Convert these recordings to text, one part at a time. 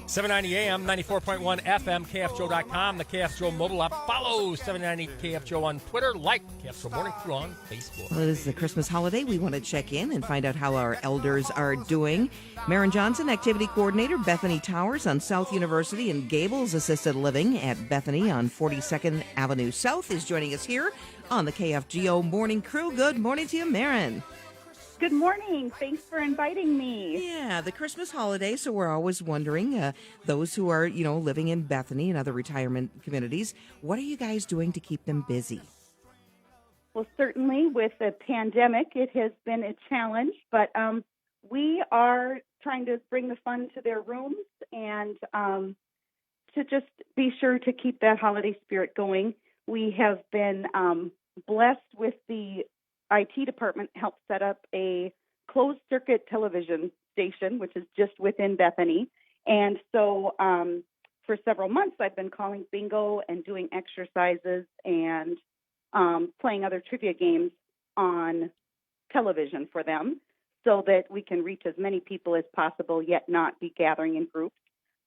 790 AM, 94.1 FM, KFGO.com, the KFGO mobile app. Follow 790 KFGO on Twitter. Like KFGO Morning Crew on Facebook. Well, this is the Christmas holiday. We want to check in and find out how our elders are doing. Maren Johnson, Activity Coordinator, Bethany Towers on South University, and Gables Assisted Living at Bethany on 42nd Avenue South is joining us here on the KFGO Morning Crew. Good morning to you, Maren. Good morning. Thanks for inviting me. Yeah, the Christmas holiday, so we're always wondering, those who are, living in Bethany and other retirement communities, what are you guys doing to keep them busy? Well, certainly with the pandemic, it has been a challenge, but we are trying to bring the fun to their rooms and to just be sure to keep that holiday spirit going. We have been blessed with the IT department helped set up a closed circuit television station, which is just within Bethany. And so for several months, I've been calling bingo and doing exercises and playing other trivia games on television for them so that we can reach as many people as possible, yet not be gathering in groups.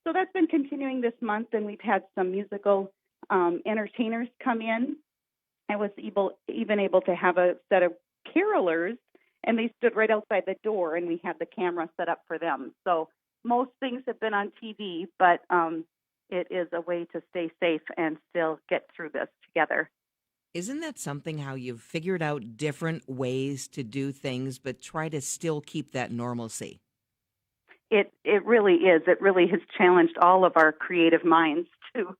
So that's been continuing this month, and we've had some musical entertainers come in. I was even able to have a set of carolers, and they stood right outside the door, and we had the camera set up for them. So most things have been on TV, but it is a way to stay safe and still get through this together. Isn't that something, how you've figured out different ways to do things, but try to still keep that normalcy? It really is. It really has challenged all of our creative minds to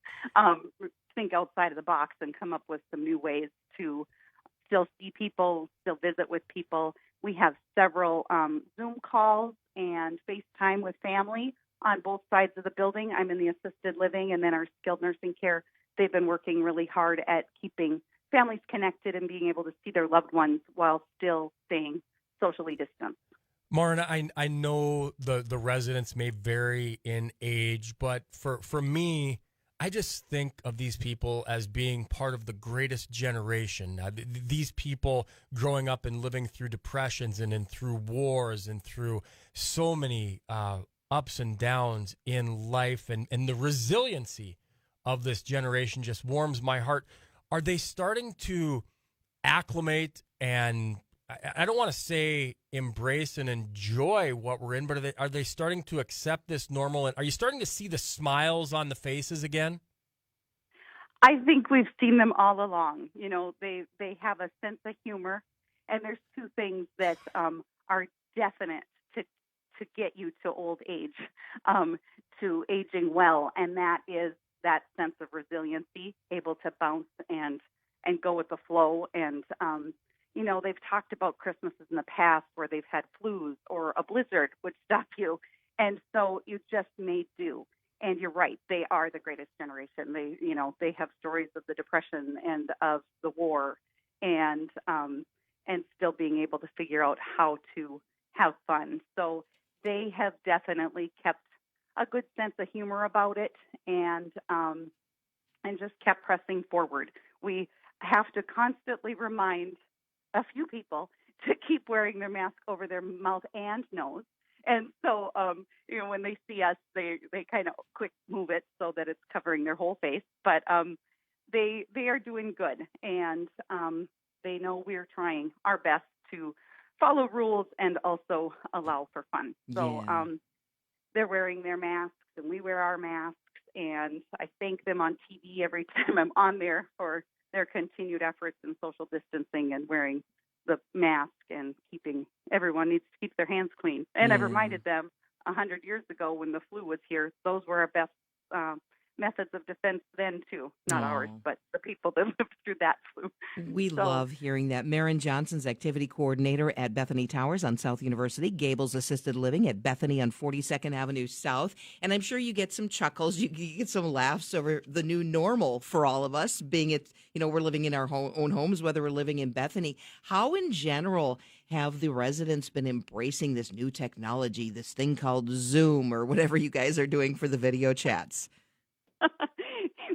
think outside of the box and come up with some new ways to still see people, still visit with people. We have several Zoom calls and FaceTime with family on both sides of the building. I'm in the assisted living, and then our skilled nursing care. They've been working really hard at keeping families connected and being able to see their loved ones while still staying socially distanced. Maren, I know the residents may vary in age, but for me, I just think of these people as being part of the greatest generation. These people growing up and living through depressions and through wars and through so many ups and downs in life, and the resiliency of this generation just warms my heart. Are they starting to acclimate and, I don't want to say embrace and enjoy what we're in, but are they starting to accept this normal? And are you starting to see the smiles on the faces again? I think we've seen them all along. They have a sense of humor, and there's two things that are definite to get you to old age, to aging well, and that is that sense of resiliency, able to bounce and go with the flow. And they've talked about Christmases in the past where they've had flus or a blizzard would stop you. And so you just made do. And you're right, they are the greatest generation. They have stories of the Depression and of the war and still being able to figure out how to have fun. So they have definitely kept a good sense of humor about it and just kept pressing forward. We have to constantly remind a few people to keep wearing their mask over their mouth and nose. And so, when they see us, they kind of quick move it so that it's covering their whole face. But they are doing good, and they know we're trying our best to follow rules and also allow for fun. So they're wearing their masks, and we wear our masks, and I thank them on TV every time I'm on there for their continued efforts in social distancing and wearing the mask and everyone needs to keep their hands clean. And I've reminded them 100 years ago when the flu was here, those were our best methods of defense then too. Not ours, but the people that lived through that flu. We love hearing that. Maren Johnson's activity coordinator at Bethany Towers on South University, Gables Assisted Living at Bethany on 42nd Avenue South. And I'm sure you get some chuckles, you get some laughs over the new normal for all of us, being it, we're living in our own homes, whether we're living in Bethany. How in general have the residents been embracing this new technology, this thing called Zoom or whatever you guys are doing for the video chats?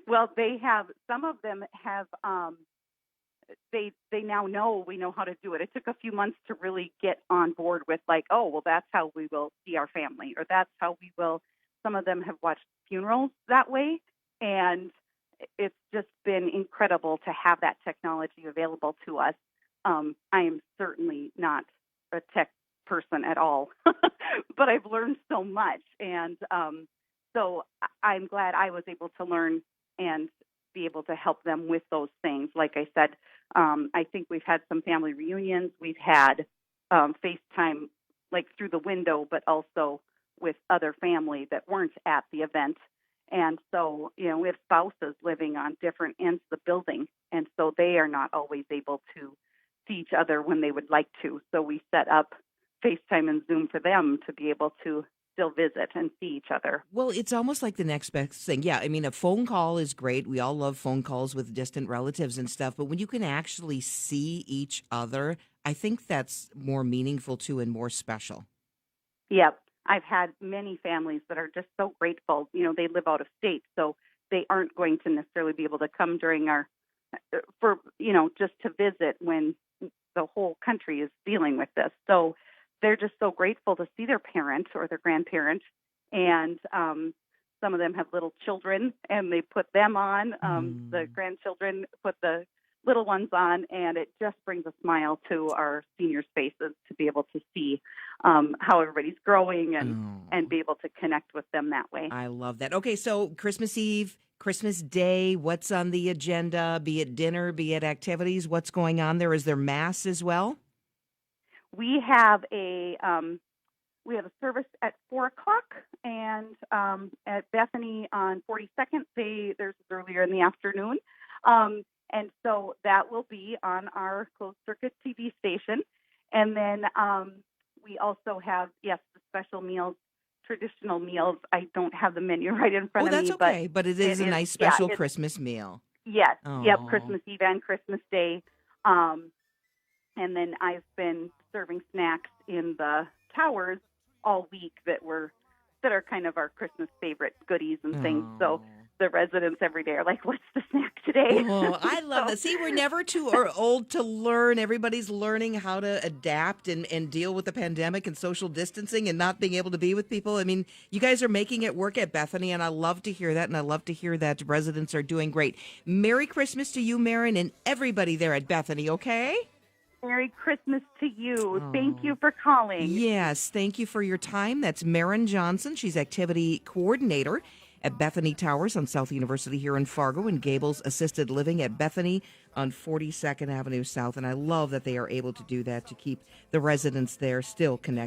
Well, some of them have they now know we know how to do it. It took a few months to really get on board with like, oh, well, that's how we will see our family, or that's how we will. Some of them have watched funerals that way, and it's just been incredible to have that technology available to us. I am certainly not a tech person at all, but I've learned so much, and so I'm glad I was able to learn and be able to help them with those things. Like I said, I think we've had some family reunions. We've had FaceTime like through the window, but also with other family that weren't at the event. And so, we have spouses living on different ends of the building, and so they are not always able to see each other when they would like to. So we set up FaceTime and Zoom for them to be able to still visit and see each other. Well, it's almost like the next best thing. Yeah, I mean, a phone call is great. We all love phone calls with distant relatives and stuff. But when you can actually see each other, I think that's more meaningful too and more special. Yep. I've had many families that are just so grateful. They live out of state, so they aren't going to necessarily be able to come during just to visit when the whole country is dealing with this. So they're just so grateful to see their parent or their grandparent, and some of them have little children, and they put them on. The grandchildren put the little ones on, and it just brings a smile to our seniors' faces to be able to see how everybody's growing and be able to connect with them that way. I love that. Okay, so Christmas Eve, Christmas Day, what's on the agenda? Be it dinner, be it activities, what's going on there? Is there Mass as well? We have a service at 4:00, and at Bethany on 42nd. There's earlier in the afternoon, and so that will be on our closed circuit TV station. And then we also have the special meals, traditional meals. I don't have the menu right in front of me. Oh, that's okay, but it is a nice special Christmas meal. Yes, Oh. Yep, Christmas Eve and Christmas Day. And then I've been serving snacks in the towers all week that are kind of our Christmas favorite goodies and things. So the residents every day are like, "What's the snack today?" Oh, I love that. See, we're never too old to learn. Everybody's learning how to adapt and deal with the pandemic and social distancing and not being able to be with people. I mean, you guys are making it work at Bethany, and I love to hear that, and I love to hear that residents are doing great. Merry Christmas to you, Maren, and everybody there at Bethany, okay? Merry Christmas to you. Thank you for calling. Yes, thank you for your time. That's Maren Johnson. She's activity coordinator at Bethany Towers on South University here in Fargo, and Gables Assisted Living at Bethany on 42nd Avenue South. And I love that they are able to do that to keep the residents there still connected.